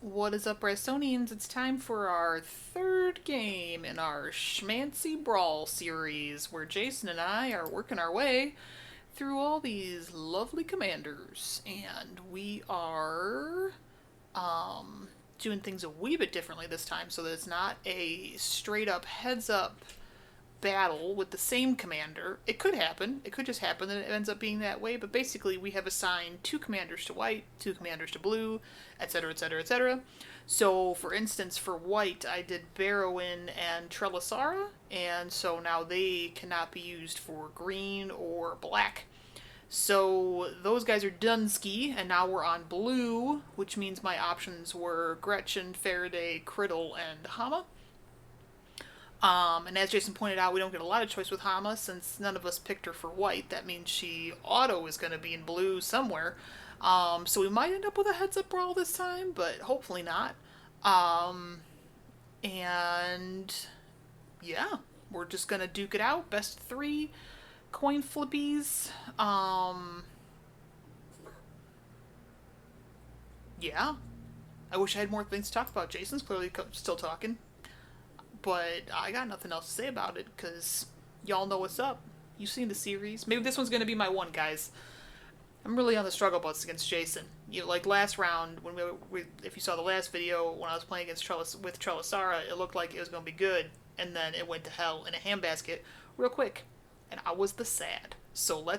What is up, Bristonians? It's time for our third game in our Schmancy Brawl series, where Jason and I are working our way through all these lovely commanders. And we are doing things a wee bit differently this time, so that it's not a straight up heads up battle with the same commander. It could happen. It could just happen that it ends up being that way, but basically we have assigned two commanders to white, two commanders to blue, etc., etc., etc. So, for instance, for white, I did Barrowin and Trellisara, and so now they cannot be used for green or black. So those guys are Dunsky, and now we're on blue, which means my options were Gretchen, Faraday, Criddle, and Hama. And as Jason pointed out, we don't get a lot of choice with Hama since none of us picked her for white. That means she auto is going to be in blue somewhere. So we might end up with a heads up brawl this time, but hopefully not. And yeah, we're just going to duke it out. Best of three, coin flippies. Yeah. I wish I had more things to talk about. Jason's clearly still talking. But I got nothing else to say about it because y'all know what's up. You've seen the series. Maybe this one's gonna be my one, guys. I'm really on the struggle bus against Jason. You know, like last round when if you saw the last video when I was playing against with Trellisara, it looked like it was gonna be good, and then it went to hell in a handbasket real quick, and I was the sad. So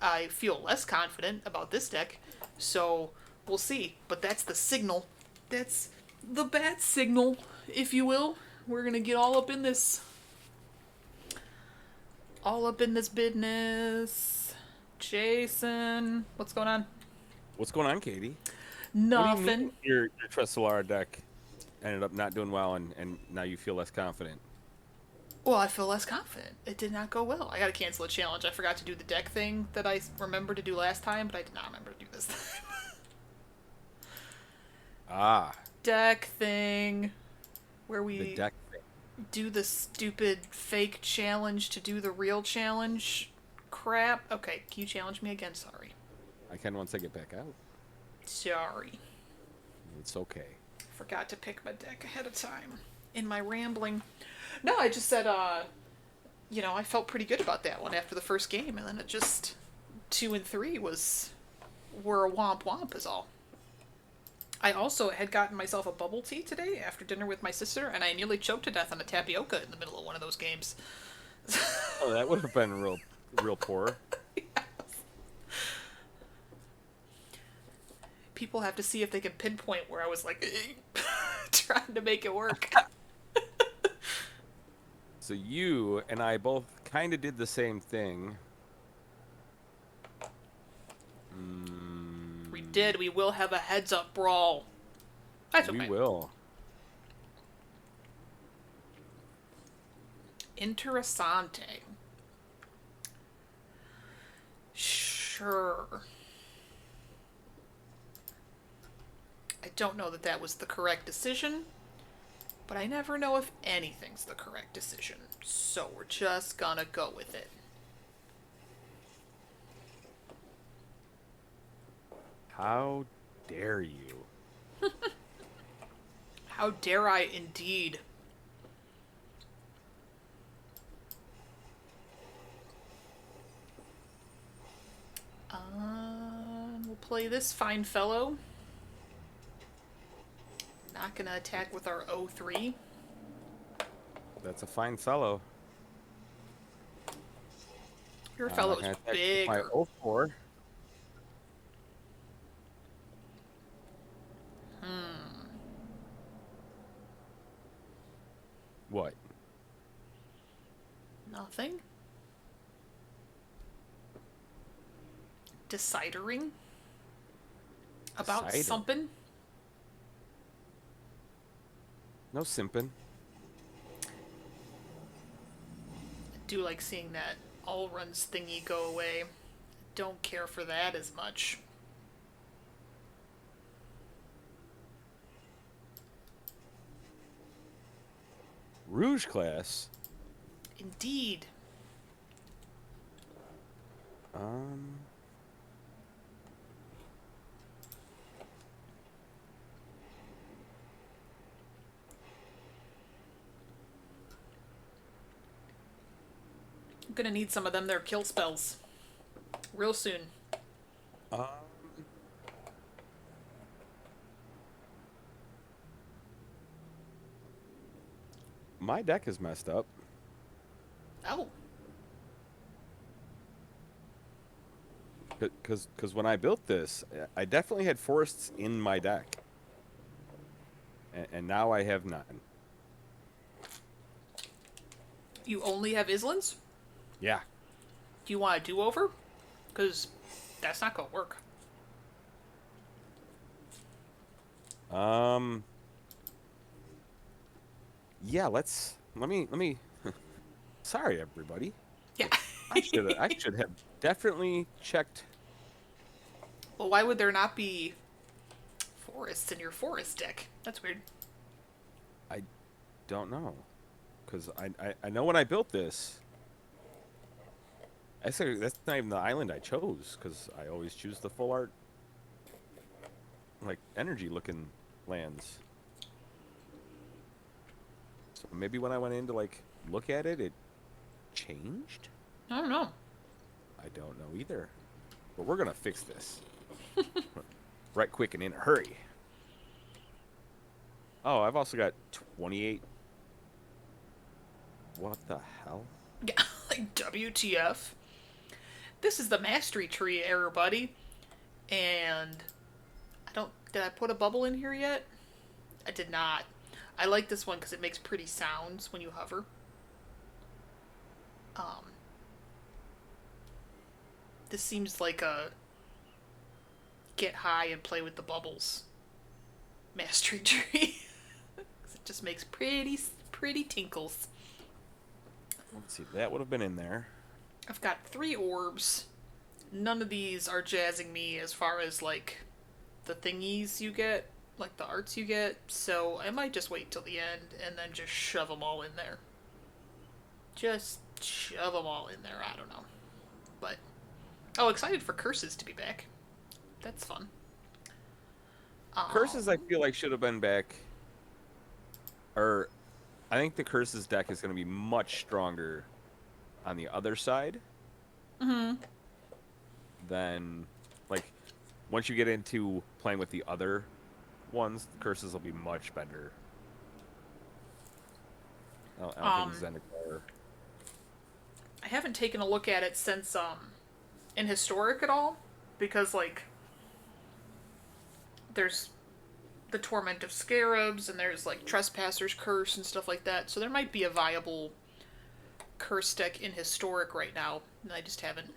I feel less confident about this deck. So we'll see. But that's the signal. That's the bat signal, if you will. We're gonna get all up in this business. Jason, what's going on? What's going on, Katie? What do you Nothing. mean your Trustsolara deck ended up not doing well and now you feel less confident? Well, I feel less confident. It did not go well. I gotta cancel a challenge. I forgot to do the deck thing that I remembered to do last time, but I did not remember to do this time. Ah, Deck thing where the we deck thing. do the stupid fake challenge to do the real challenge crap. Okay, can you challenge me again? Sorry. I can once I get back out. Sorry. It's okay. Forgot to pick my deck ahead of time in my rambling. No, I just said, I felt pretty good about that one after the first game, and then it just 2 and 3 were a womp womp is all. I also had gotten myself a bubble tea today after dinner with my sister, and I nearly choked to death on a tapioca in the middle of one of those games. Oh, that would have been real poor. People have to see if they can pinpoint where I was like trying to make it work. So you and I both kind of did the same thing. We did. We will have a heads up brawl. That's okay. We will. Interessante. Sure. I don't know that that was the correct decision, but I never know if anything's the correct decision. So we're just gonna go with it. How dare you? How dare I indeed? We'll play this fine fellow. Not gonna attack with our 0-3. That's a fine fellow. Your I'm not fellow's gonna attack with my bigger. 04. What? Nothing. Decidering about Cider. something. No simping. I do like seeing that all runs thingy go away. Don't care for that as much. Rouge class. Indeed. gonna need some of them their kill spells real soon. Um, my deck is messed up Oh, because when I built this, I definitely had forests in my deck, and now I have none. you only have Islands? Yeah. Do you want a do-over? Because that's not gonna work. Um. Yeah. Let me. Sorry, everybody. Yeah. I should have definitely checked. Well, why would there not be forests in your forest deck? That's weird. I don't know, because I know when I built this. I said that's not even the island I chose, because I always choose the full art, like energy looking lands. So maybe when I went in to like look at it, it changed. I don't know. I don't know either. But we're gonna fix this right quick and in a hurry. Oh, I've also got 28. What the hell? Yeah, like WTF. This is the mastery tree error, buddy. And I don't. Did I put a bubble in here yet? I did not. I like this one because it makes pretty sounds when you hover. Um, this seems like a get high and play with the bubbles mastery tree. It just makes pretty tinkles. Let's see. That would have been in there. I've got 3 orbs. None of these are jazzing me as far as like the thingies you get, like the arts you get. So I might just wait till the end and then just shove them all in there. Just shove them all in there. I don't know. But, oh, excited for Curses to be back. That's fun. Curses, I feel like should have been back. Or, I think the Curses deck is going to be much stronger on the other side. Than, like, once you get into playing with the other ones, the Curses will be much better. I don't think Zendikar. I haven't taken a look at it since in Historic at all, because like there's the Torment of Scarabs and there's like Trespasser's Curse and stuff like that. So there might be a viable curse deck in Historic right now, and I just haven't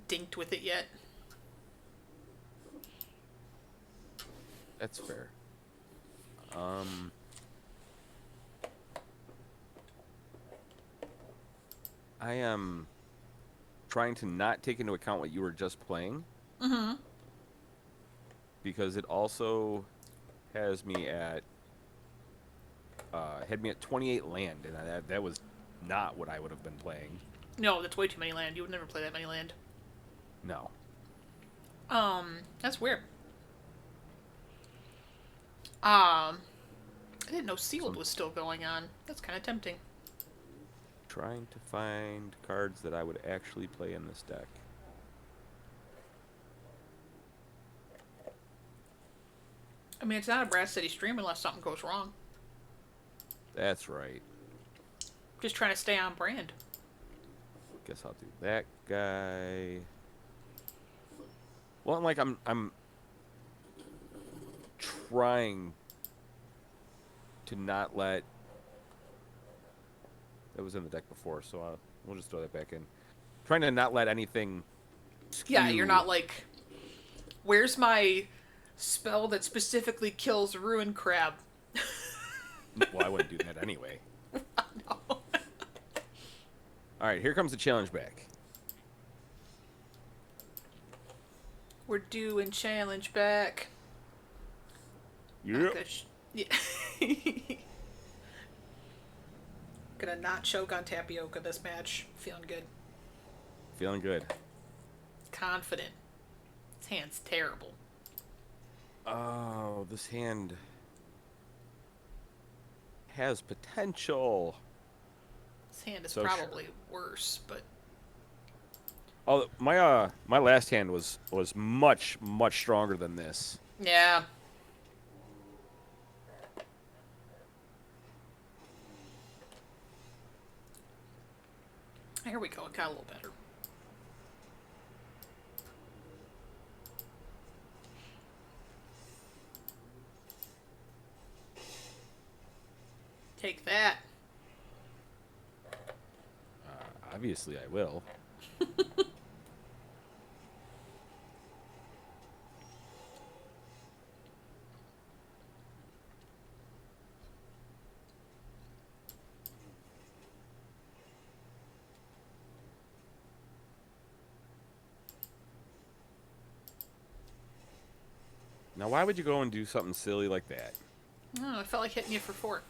dinked with it yet. That's fair. I am trying to not take into account what you were just playing. Because it also has me at had me at 28 land, and that was not what I would have been playing. No, that's way too many land. You would never play that many land. No. That's weird. I didn't know Sealed was still going on. That's kind of tempting. Trying to find cards that I would actually play in this deck. I mean, it's not a Brass City stream unless something goes wrong. That's right. Just trying to stay on brand. Guess I'll do that guy. Well, I'm trying to not let. That was in the deck before, so we'll just throw that back in. Trying to not let anything. Yeah, you're not like, where's my spell that specifically kills Ruin Crab? Well, I wouldn't do that anyway. No. All right, here comes the challenge back. We're doing challenge back. Yep. Yeah. Gonna not choke on tapioca this match. Feeling good. Feeling good. Confident. This hand's terrible. Oh, this hand has potential. His hand is So sure. probably worse, but Oh, my last hand was much stronger than this. yeah. Here we go. It got a little better. Take that. Obviously, I will. Now, why would you go and do something silly like that? Oh, I felt like hitting you for 4.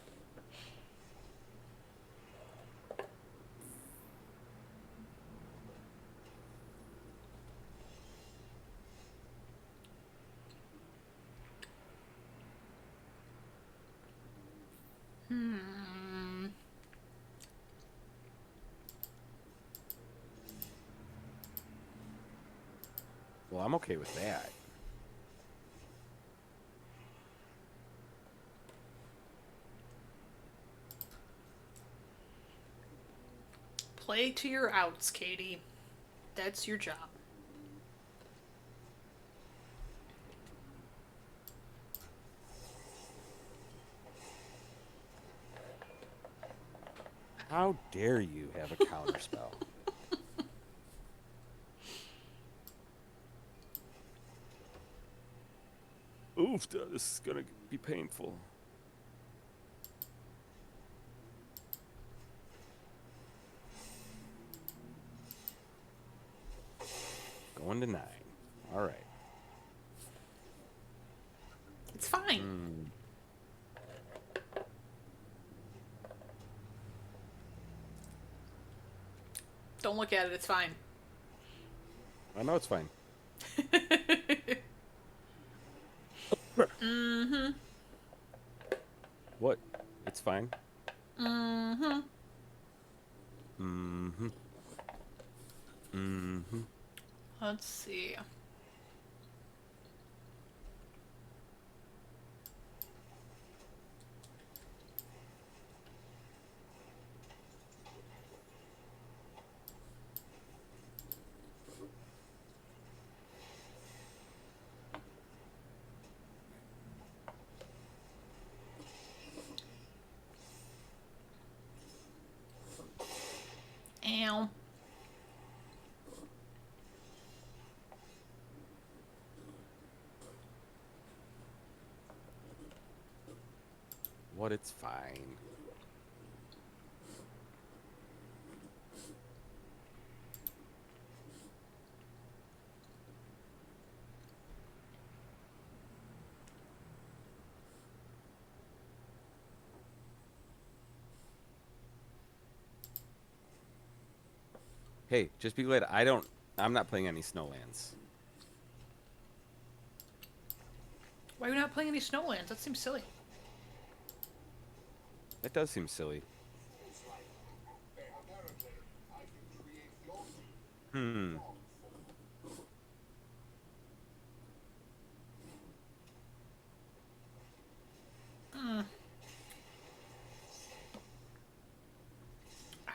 Hmm. Well, I'm okay with that. Play to your outs, Katie. That's your job. How dare you have a counter spell? Oof, this is gonna be painful. Going to 9. All right. It's fine. Hmm. Don't look at it. It's fine. I know it's fine. Mm-hmm. What? It's fine. Mm-hmm. Mm-hmm. Mm-hmm. Let's see. Ow. What? It's fine. Hey, just be glad I'm not playing any snowlands. Why are we not playing any Snowlands? That seems silly. That does seem silly. Hmm.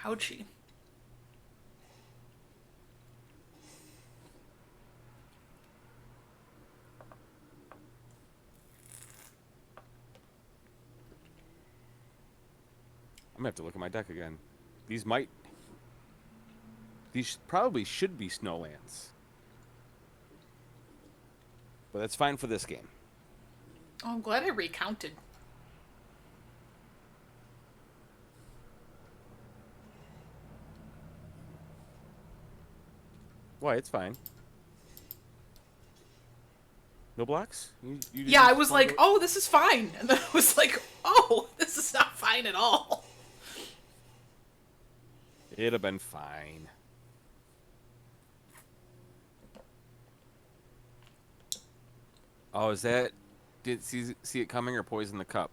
Ouchie. I'm gonna have to look at my deck again. These might. These probably should be snowlands. But that's fine for this game. Oh, I'm glad I recounted. Why? It's fine. No blocks? You Yeah, I just was want to like, go. oh, this is fine. And then I was like, oh, this is not fine at all. It'd have been fine. Oh, is that? Did see it coming or poison the cup?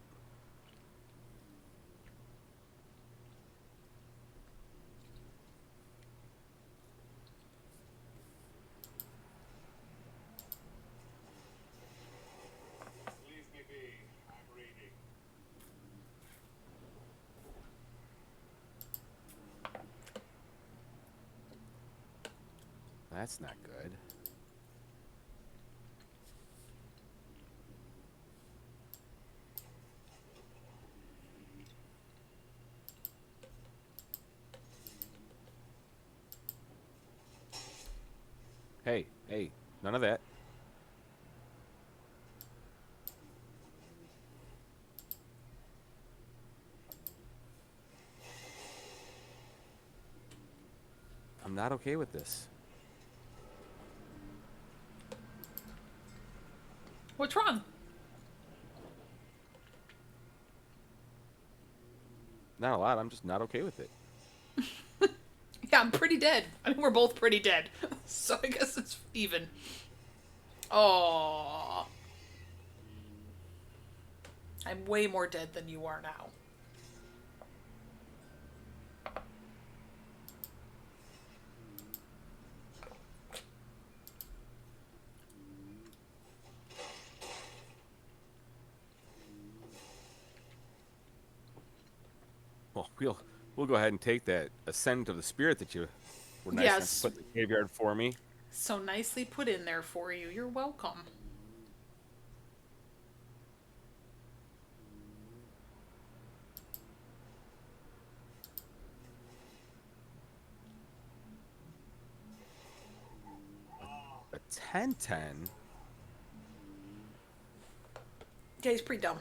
That's not good. Hey, hey, none of that. I'm not okay with this. What's wrong? Not a lot. I'm just not okay with it. Yeah, I'm pretty dead. I mean, we're both pretty dead. So I guess it's even. Oh, I'm way more dead than you are now. Well, we'll go ahead and take that ascent of the spirit that you were nice enough to Yes, put in the graveyard for me. so nicely put in there for you. You're welcome. A 10-10. Yeah, he's pretty dumb.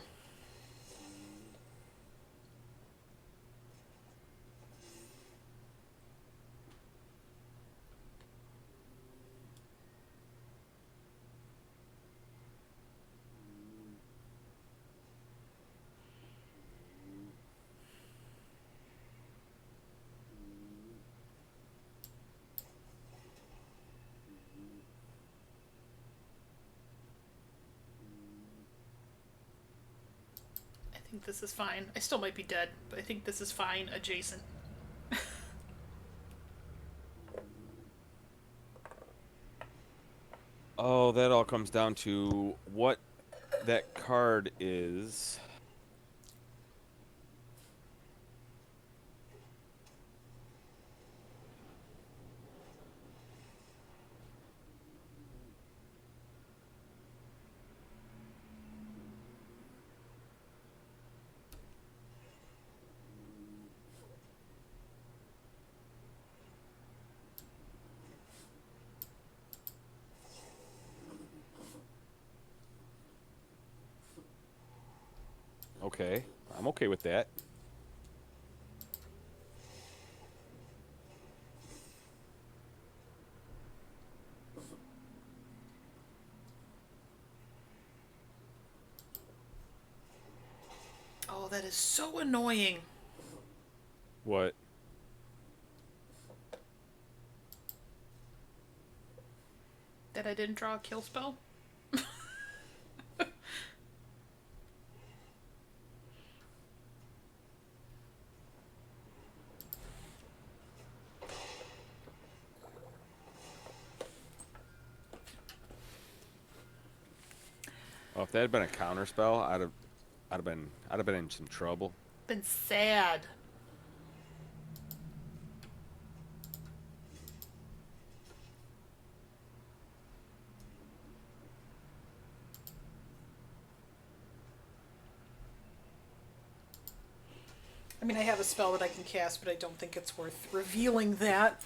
I think this is fine. I still might be dead, but I think this is fine adjacent. Oh, that all comes down to what that card is. Okay, I'm okay with that. Oh, that is so annoying. What? That I didn't draw a kill spell? Oh, if that had been a counter spell, I'd have been in some trouble. Been sad. I mean, I have a spell that I can cast, but I don't think it's worth revealing that.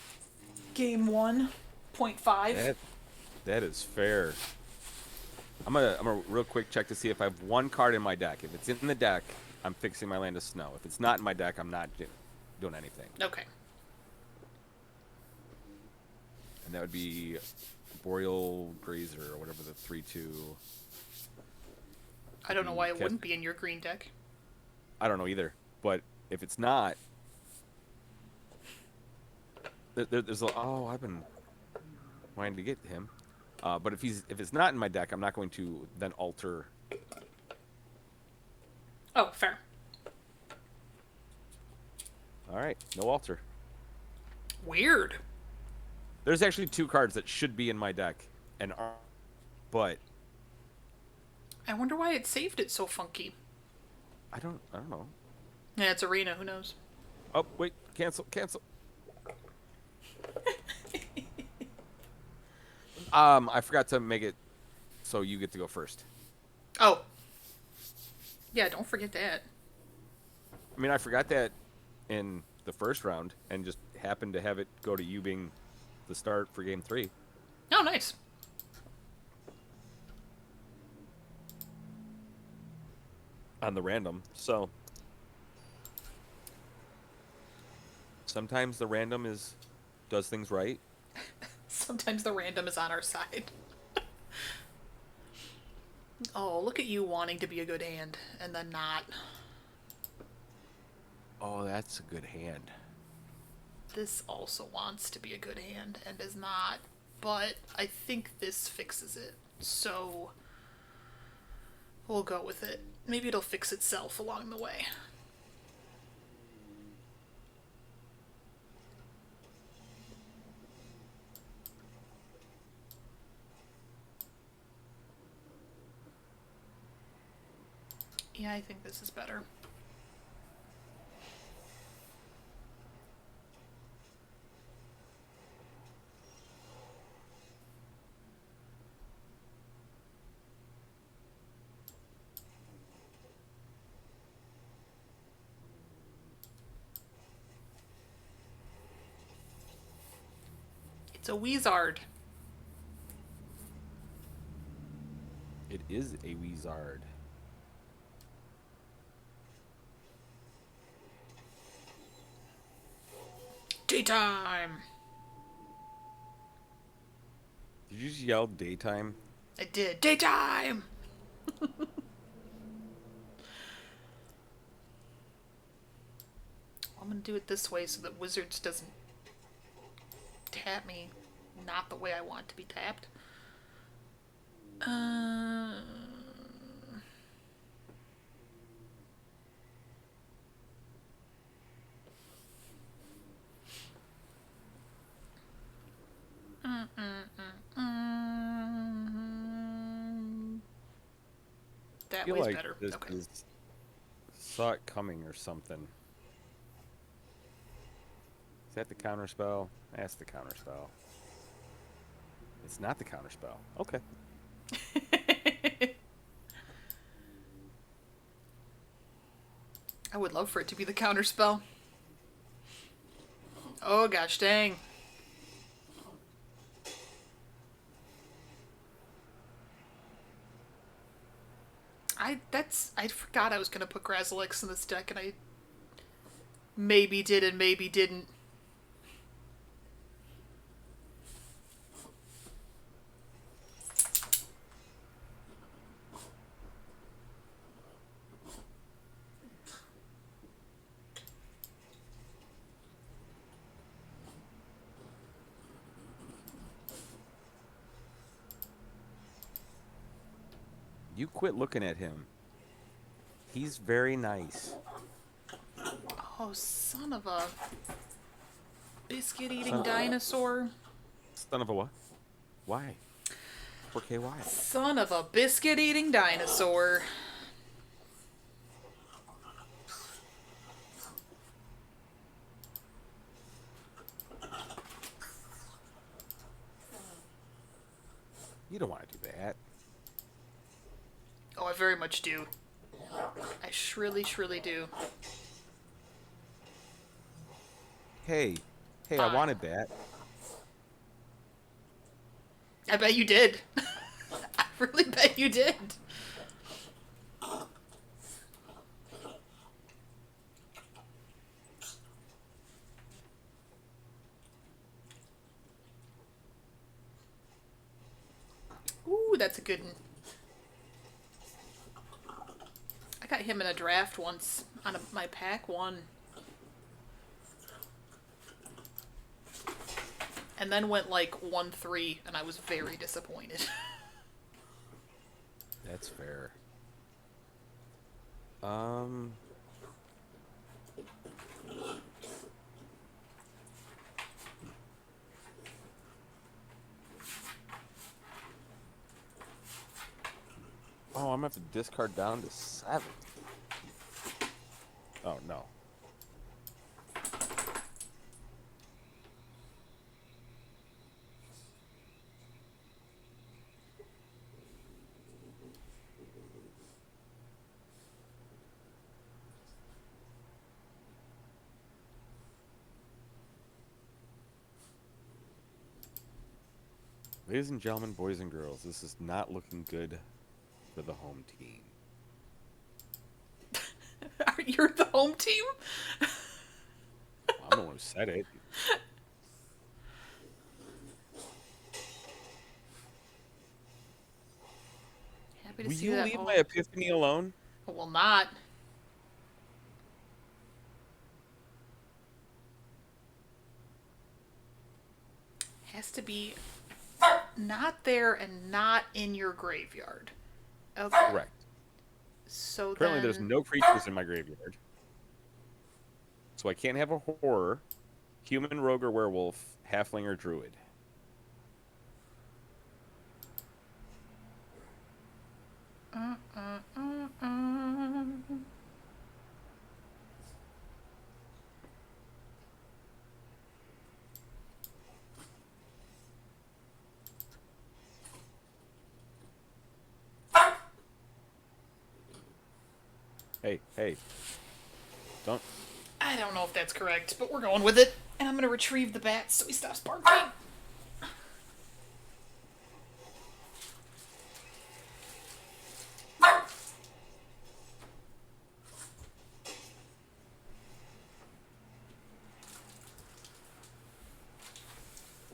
Game 1.5. That is fair. I'm gonna real quick check to see if I have one card in my deck. If it's in the deck, I'm fixing my land of snow. If it's not in my deck, I'm not doing anything. Okay. And that would be Boreal Grazer or whatever the 3/2. I don't know why it Cast. wouldn't be in your green deck. I don't know either. But if it's not, there's I've been wanting to get him. But if it's not in my deck, I'm not going to then alter. Oh, fair. All right, no alter. Weird. There's actually two cards that should be in my deck, and but I wonder why it saved it so funky. I don't know. Yeah, it's Arena. Who knows? Oh wait, cancel. I forgot to make it so you get to go first. Oh, yeah, don't forget that. I mean, I forgot that in the first round and just happened to have it go to you being the start for game 3 Oh, nice. on the random. So sometimes the random does things right. Sometimes the random is on our side. Oh, look at you wanting to be a good hand and then not. Oh, that's a good hand. This also wants to be a good hand and is not, but I think this fixes it. So we'll go with it. Maybe it'll fix itself along the way. Yeah, I think this is better. It's a Weezard. It is a Weezard. Daytime! Did you just yell daytime? I did. Daytime! I'm gonna do it this way so that Wizards doesn't tap me not the way I want to be tapped. Uh... I That feel way's like better. this Okay. is saw it coming or something. Is that the counter spell? That's the counter spell. It's not the counter spell. Okay. I would love for it to be the counter spell. Oh gosh dang. I forgot I was gonna put Grazalix in this deck and I maybe did and maybe didn't. You quit looking at him. He's very nice. Oh, son of a biscuit eating Son, dinosaur. son of a what? Why? For KY. Son of a biscuit eating dinosaur. You don't want to do that. Oh, I very much do. I shrilly do. Hey, hey, I wanted that. I bet you did. I really bet you did. Ooh, that's a good one. I got him in a draft once on my pack one. And then went like 1-3, and I was very disappointed. That's fair. Um. Oh, I'm gonna have to discard down to 7. Oh no. Ladies and gentlemen, boys and girls, this is not looking good for the home team. You're the home team? Well, I'm the one who said it. Happy to Will see you that. leave my Oh, epiphany alone? well, not. Has to be not there and not in your graveyard. Okay. Correct. So Currently, there's then. no creatures in my graveyard. So I can't have a horror, human, rogue, or werewolf, halfling, or druid. Hey, hey, don't. I don't know if that's correct, but we're going with it. And I'm going to retrieve the bat so he stops barking.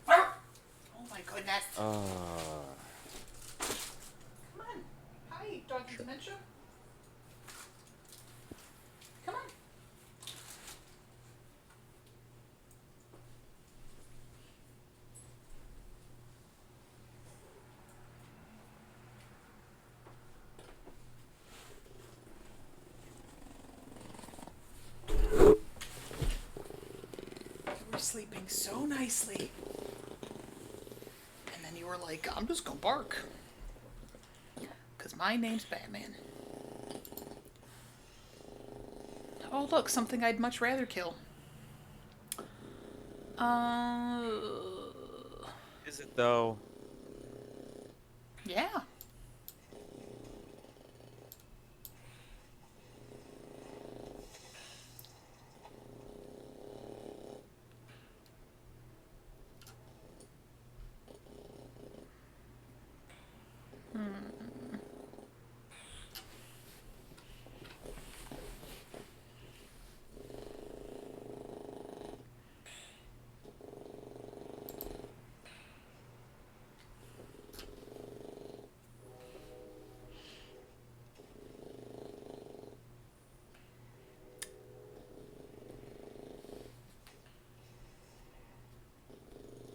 Oh my goodness. Come on. Hi, doggy dementia. Come on. You were sleeping so nicely. And then you were like, I'm just gonna bark. Because my name's Batman. Oh, look, something I'd much rather kill. Uh. Is it though? Yeah.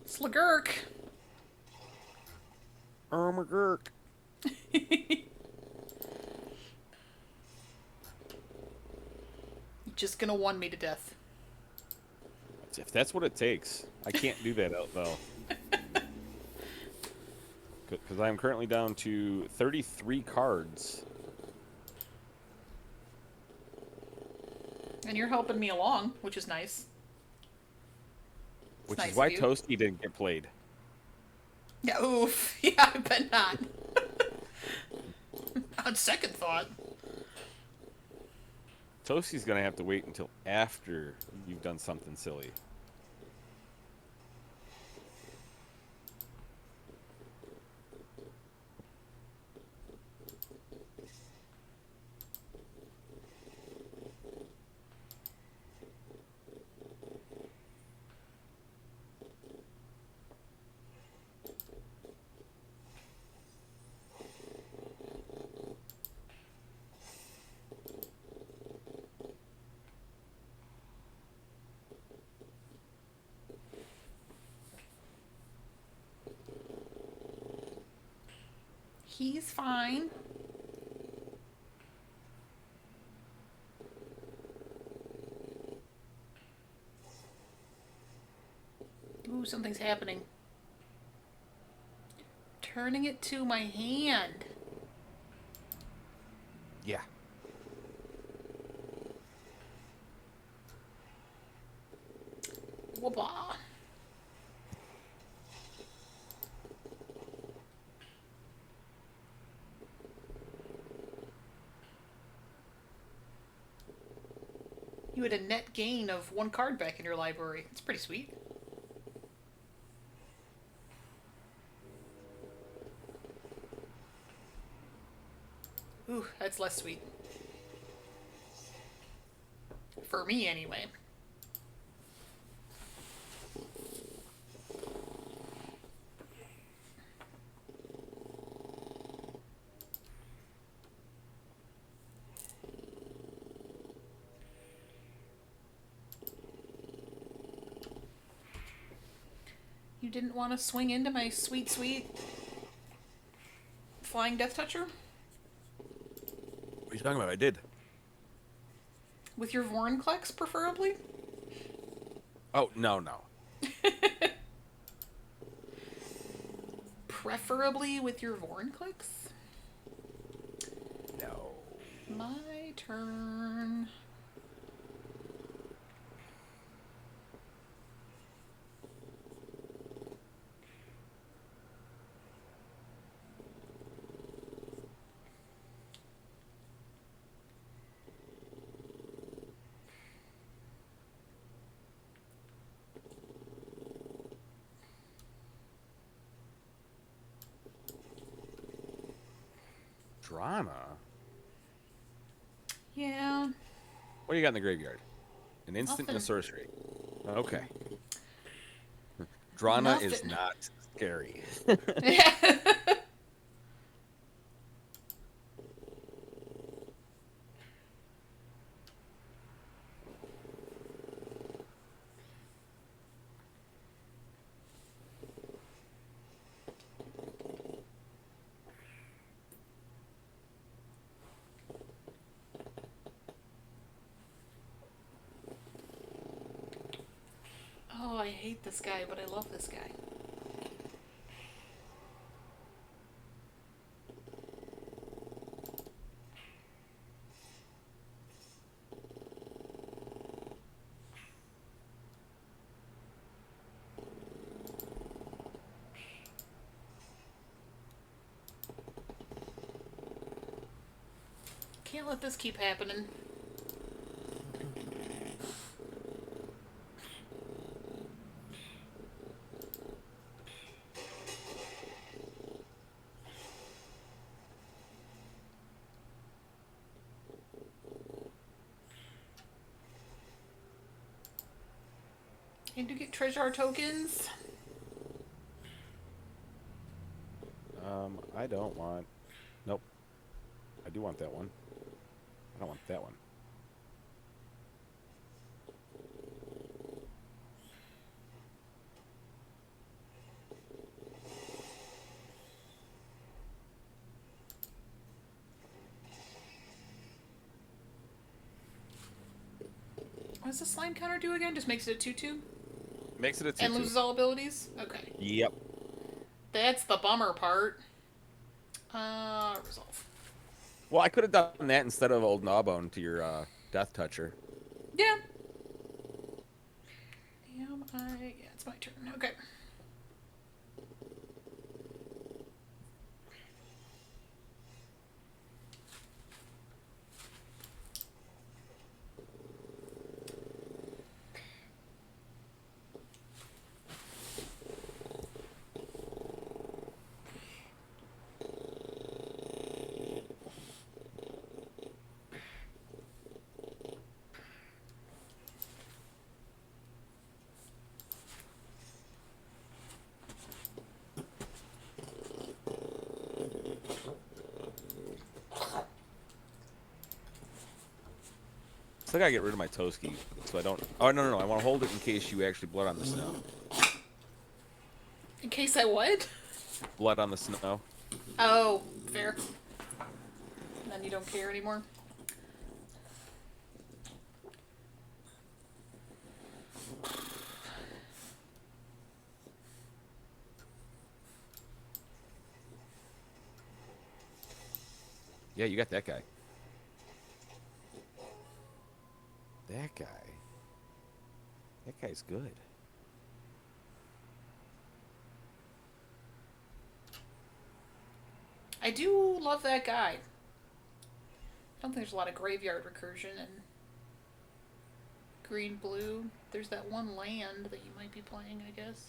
Slugurk. My Gurk. Just gonna one me to death. If that's what it takes, I can't do that out though. Because I am currently down to 33 cards. And you're helping me along, which is nice. It's Which is nice why of you. Toasty didn't get played. Yeah, oof. Yeah, I bet not. On second thought. Toasty's going to have to wait until after you've done something silly. He's fine. Ooh, something's happening. Turning it to my hand. Yeah. Whoopah. You had a net gain of one card back in your library. That's pretty sweet. Ooh, that's less sweet. For me, anyway. You didn't want to swing into my sweet, sweet flying death toucher? What are you talking about? I did. With your Vorinclex, preferably? Oh, no, no. Preferably with your Vorinclex? No. My turn. Drana? Yeah, What do you got in the graveyard? An instant and a nothing. sorcery. Okay. Drana is Nothing. not scary. Yeah. Oh, I hate this guy, but I love this guy. Can't let this keep happening. And to get treasure tokens. I don't want. Nope. I do want that one. I don't want that one. What does the slime counter do again? Just makes it a 2-2? Makes it a And 2-2. loses all abilities? Okay. Yep. That's the bummer part. Resolve. Well, I could have done that instead of old Gnawbone to your Death Toucher. Yeah. Yeah, it's my turn. Okay. Still gotta get rid of my Toski, so I don't. Oh no! I want to hold it in case you actually blood on the snow. In case I what? Blood on the snow. Oh, fair. Then you don't care anymore. Yeah, you got that guy. That guy. That guy's good. I do love that guy. I don't think there's a lot of graveyard recursion in green blue. There's that one land that you might be playing, I guess.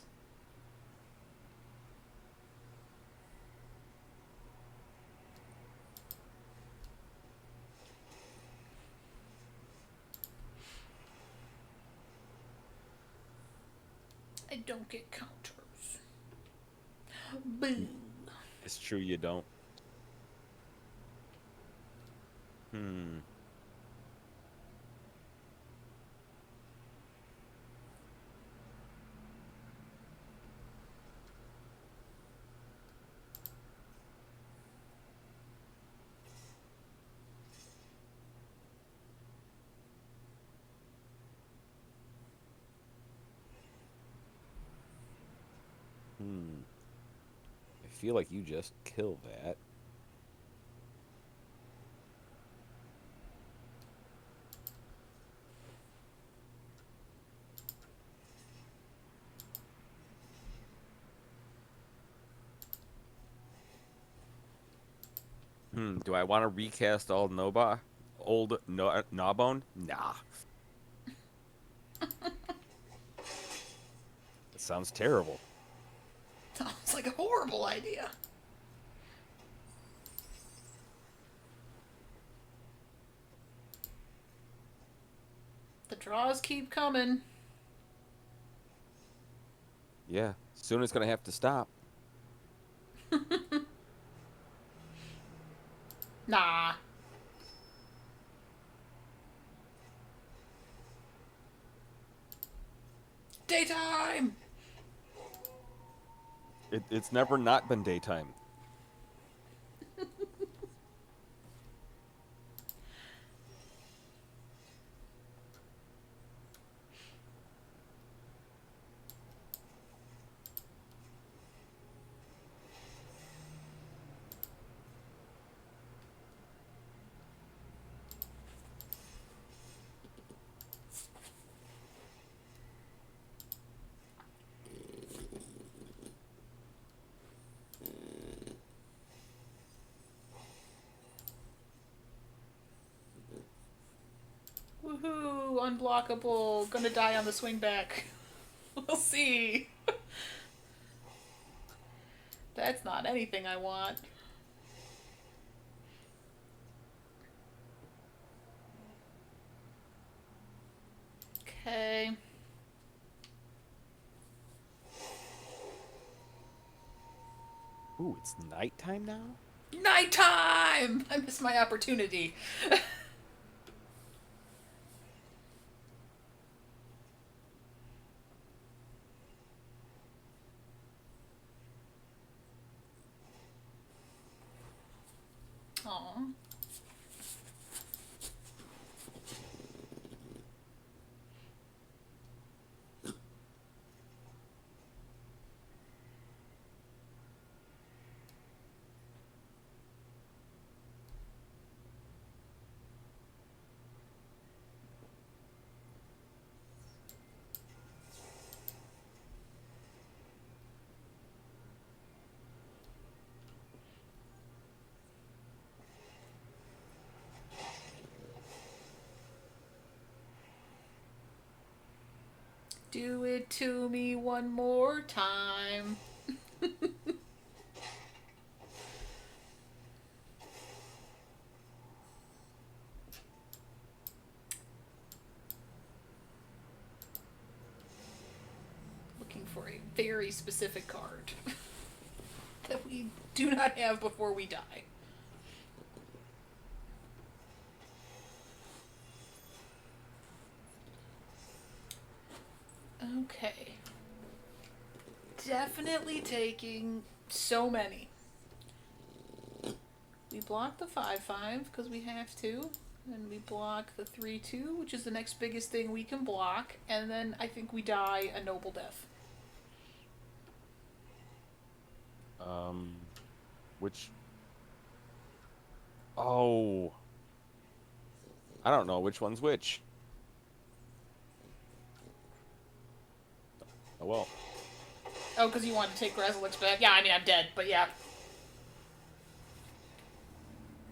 I don't get counters. Boo. It's true you don't. Hmm. Hmm. I feel like you just killed that. Hmm. Do I want to recast all Noba? Old no Gnawbone? Nah. That sounds terrible. Sounds like a horrible idea. The draws keep coming. Yeah. Soon it's gonna have to stop. Nah. Daytime! It's never not been daytime. Woohoo! Unblockable. Gonna die on the swing back. We'll see. That's not anything I want. Okay. Ooh, it's nighttime now? Nighttime! I missed my opportunity. Aw. Do it to me one more time. Looking for a very specific card that we do not have before we die. Okay. Definitely taking so many. We block the 5/5 because we have to. And we block the 3/2, which is the next biggest thing we can block. And then I think we die a noble death. Um, which? Oh, I don't know which one's which. Oh well. Oh, because you want to take Grazelix back? Yeah, I mean, I'm dead, but yeah.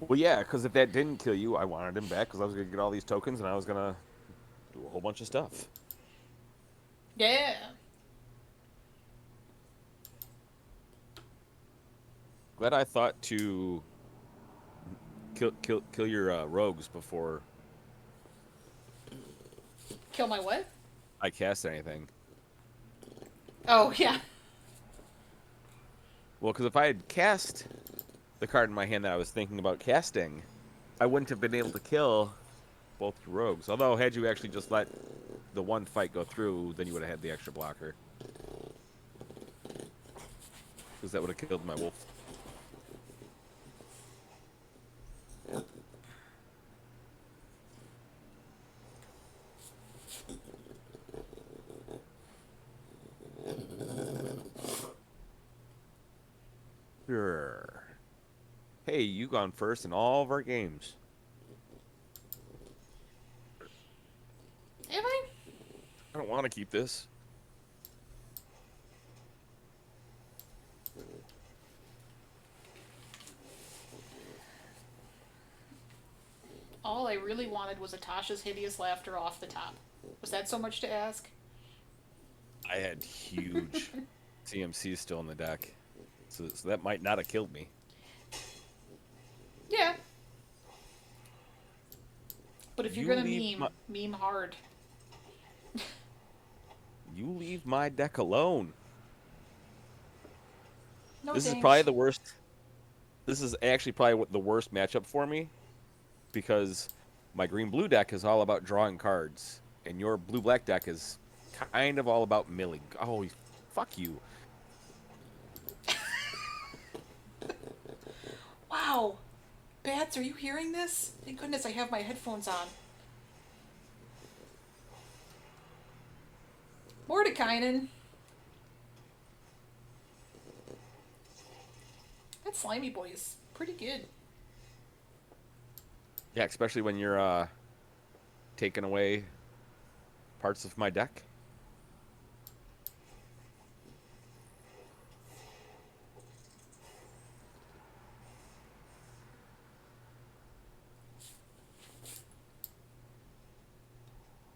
Well, yeah, because if that didn't kill you, I wanted him back because I was gonna get all these tokens and I was gonna do a whole bunch of stuff. Yeah. Glad I thought to kill your rogues before Kill my what? I cast anything. Oh, yeah. Well, because if I had cast the card in my hand that I was thinking about casting, I wouldn't have been able to kill both your rogues. Although, had you actually just let the one fight go through, then you would have had the extra blocker. Because that would have killed my wolf. Sure. Hey, you gone first in all of our games. Am I? I don't want to keep this. All I really wanted was Atasha's hideous laughter off the top. Was that so much to ask? I had huge CMCs still in the deck. So that might not have killed me. Yeah. But if you're You gonna leave my meme hard. you leave my deck alone. No This is probably thanks. the worst. This is actually probably the worst matchup for me because my green blue deck is all about drawing cards, and your blue black deck is kind of all about milling. Oh, fuck you. Wow. Bats, are you hearing this? Thank goodness I have my headphones on. Mordekainen. That slimy boy is pretty good. Yeah, especially when you're taking away parts of my deck.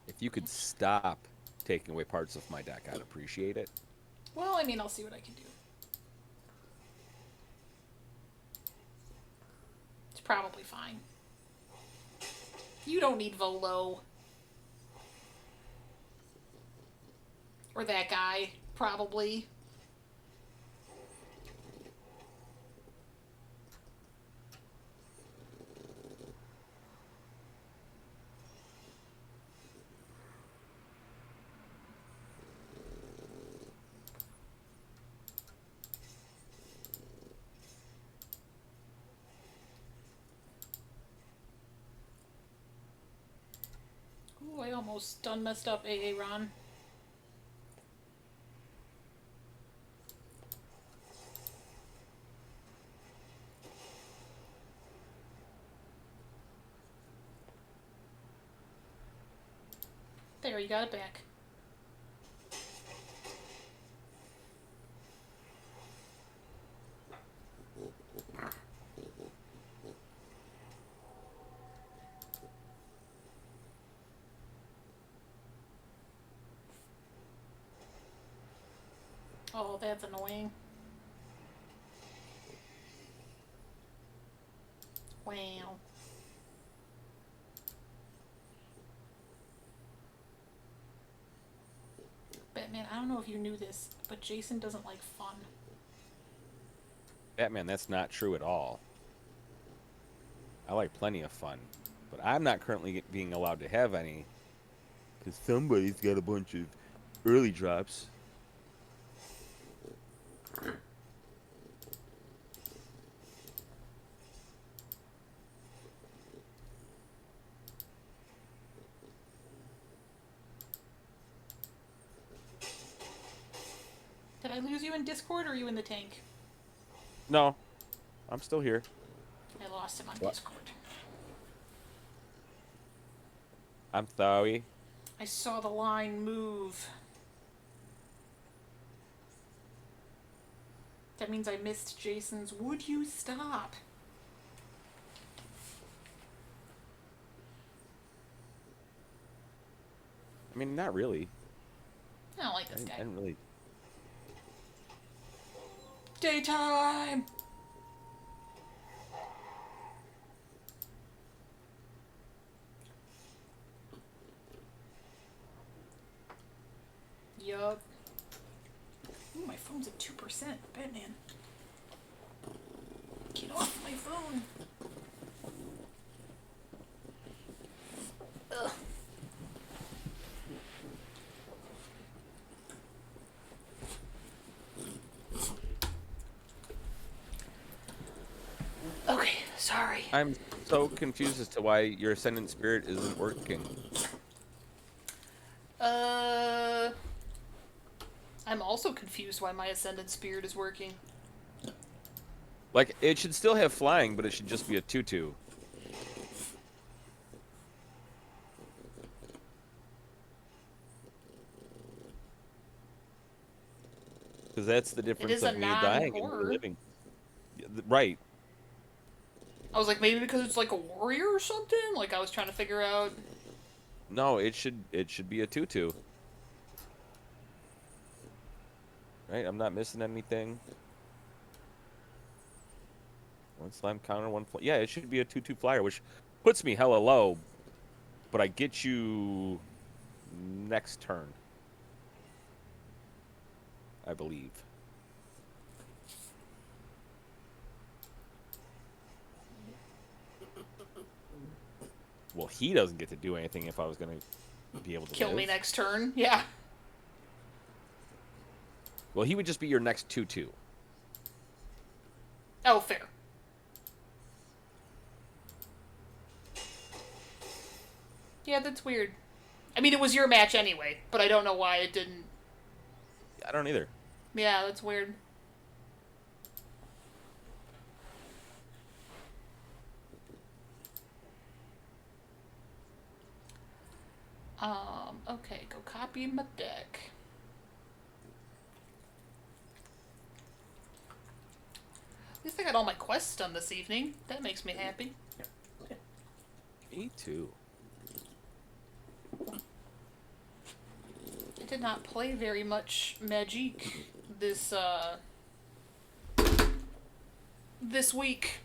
If you could stop taking away parts of my deck, I'd appreciate it. Well, I mean, I'll see what I can do. It's probably fine. You don't need Volo. Or that guy, probably. Ooh, I almost done messed up Ron. There, you got it back. Oh, that's annoying. Wow. Batman, I don't know if you knew this, but Jason doesn't like fun. Batman, that's not true at all. I like plenty of fun, but I'm not currently being allowed to have any because somebody's got a bunch of early drops. Did I lose you in Discord or are you in the tank? No, I'm still here. I lost him on What? Discord. I'm sorry. I saw the line move. That means I missed Jason's "Would you stop?" I mean, not really. I don't like this I guy. didn't really. Daytime! Yup. Batman. Get off my phone. Ugh. Okay, sorry. I'm so confused as to why your Ascendant Spirit isn't working. I'm also confused why my Ascendant Spirit is working. Like, it should still have flying, but it should just be a 2/2. Because that's the It difference is a of me dying and you non-horror. living. Right. I was like, maybe because it's like a warrior or something? Like, I was trying to figure out... No, it should be a 2/2. Right? I'm not missing anything. One slam counter, one fly. Yeah, it should be a 2/2 flyer, which puts me hella low, but I get you next turn, I believe. Well, he doesn't get to do anything if I was going to be able to Kill live. me next turn? Yeah. Well, he would just be your next 2/2. Oh, fair. Yeah, that's weird. I mean, it was your match anyway, but I don't know why it didn't... I don't either. Yeah, that's weird. Okay, go copy my deck. At least I got all my quests done this evening. That makes me happy. Me too. I did not play very much Magic this week.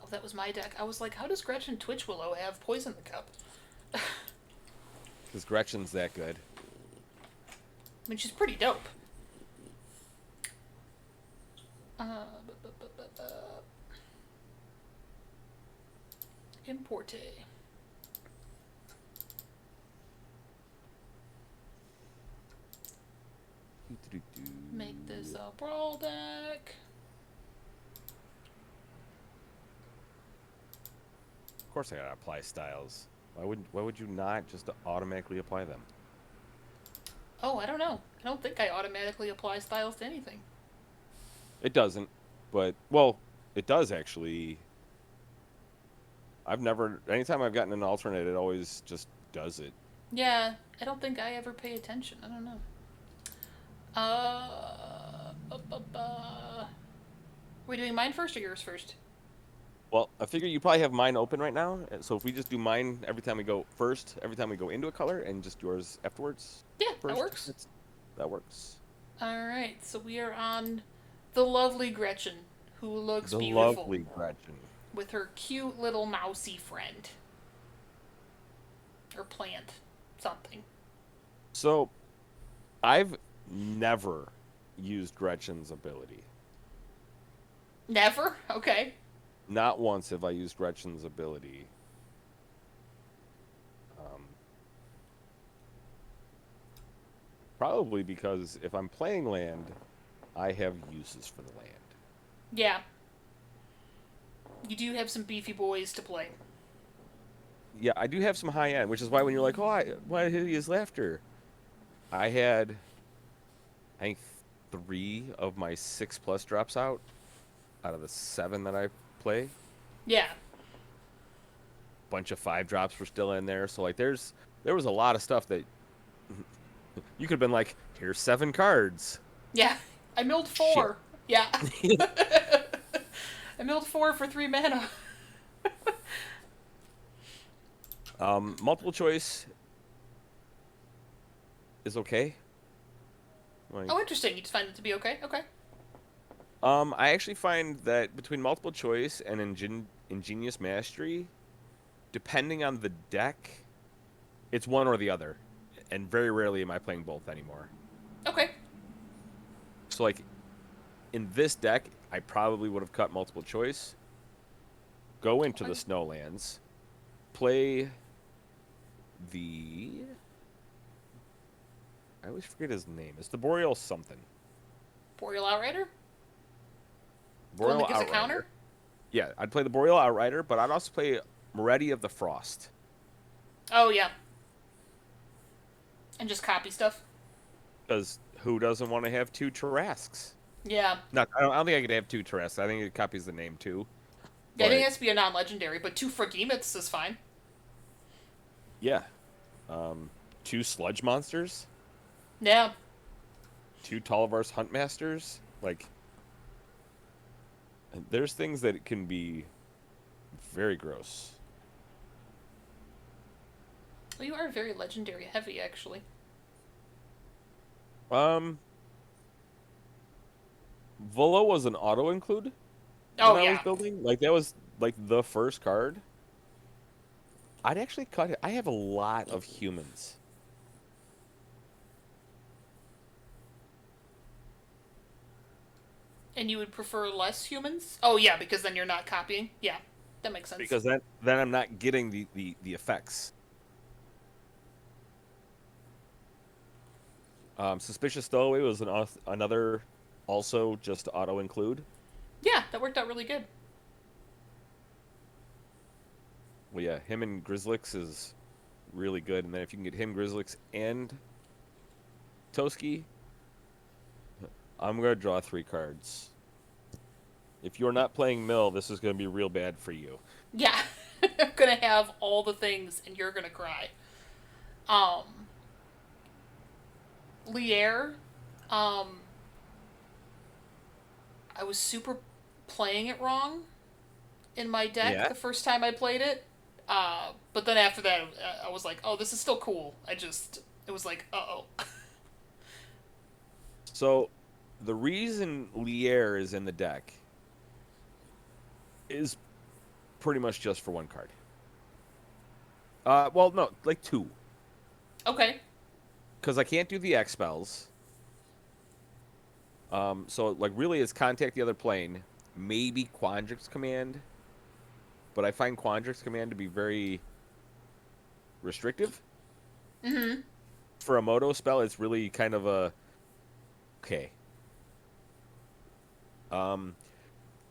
Oh, that was my deck. I was like, how does Gretchen Twitchwillow have Poison the Cup? Because Gretchen's that good. I mean, she's pretty dope. Importe. Make this a brawl deck. Of course I gotta apply styles. Why would you not just automatically apply them? Oh, I don't know. I don't think I automatically apply styles to anything. It doesn't, but well, it does actually. I've never anytime I've gotten an alternate, it always just does it. Yeah, I don't think I ever pay attention. I don't know. Are we doing mine first or yours first? Well, I figure you probably have mine open right now, so if we just do mine every time we go first, every time we go into a color, and just yours afterwards. Yeah, First, that works. that works. Alright, so we are on the lovely Gretchen, who looks The beautiful. lovely Gretchen. With her cute little mousy friend. Or plant. Something. So, I've never used Gretchen's ability. Never? Okay. Not once have I used Gretchen's ability. Probably because if I'm playing land, I have uses for the land. Yeah. You do have some beefy boys to play. Yeah, I do have some high end, which is why when you're like, oh, why hideous laughter? I had, I think, 3 of my 6+ drops out of the 7 that I play. Yeah. Bunch of 5 drops were still in there, so like there was a lot of stuff that you could have been like, here's 7 cards. Yeah. I milled 4. Shit. Yeah. I milled 4 for 3 mana. Multiple choice is okay. Like, oh, interesting. You just find it to be okay? Okay. I actually find that between multiple choice and ingenious mastery, depending on the deck, it's one or the other, and very rarely am I playing both anymore. Okay. So like in this deck, I probably would have cut multiple choice, go into the Okay. snowlands, play the I always forget his name. It's the Boreal something. Boreal Outrider? The one Boreal that gives a counter? Outrider. Yeah, I'd play the Boreal Outrider, but I'd also play Moretti of the Frost. Oh, yeah. And just copy stuff? Because who doesn't want to have two Tarrasques? Yeah. Not, I don't think I could have two Tarrasques. I think it copies the name too. Yeah, I think it But has to be a non legendary, but two Froghemoths is fine. yeah, um, two Sludge Monsters, Yeah. two Tollivar's Huntmasters. Like, there's things that can be very gross. Well, you are very legendary heavy, actually. Um, Volo was an auto include when Oh, I was yeah. building. Like that was like the first card. I'd actually cut it. I have a lot of humans. And you would prefer less humans? Oh, yeah, because then you're not copying. Yeah, that makes sense. Because then I'm not getting the effects. Suspicious Stowaway was another also just auto include. Yeah, that worked out really good. Well, yeah, him and Grizzlix is really good, and then if you can get him, Grizzlix, and Toski, I'm gonna draw 3 cards. If you're not playing Mill, this is gonna be real bad for you. Yeah. I'm gonna have all the things and you're gonna cry. Um, Lier, um, I was super playing it wrong in my deck Yeah. the first time I played it. But then after that, I was like, oh, this is still cool. It was like, uh oh. So the reason Lier is in the deck is pretty much just for 1 card. Well, no, like 2, Okay. because I can't do the X spells. So like really, it's contact the other plane, maybe Quandrix Command, but I find Quandrix Command to be very restrictive. Mm-hmm. For a Moto spell, it's really kind of a okay. Um,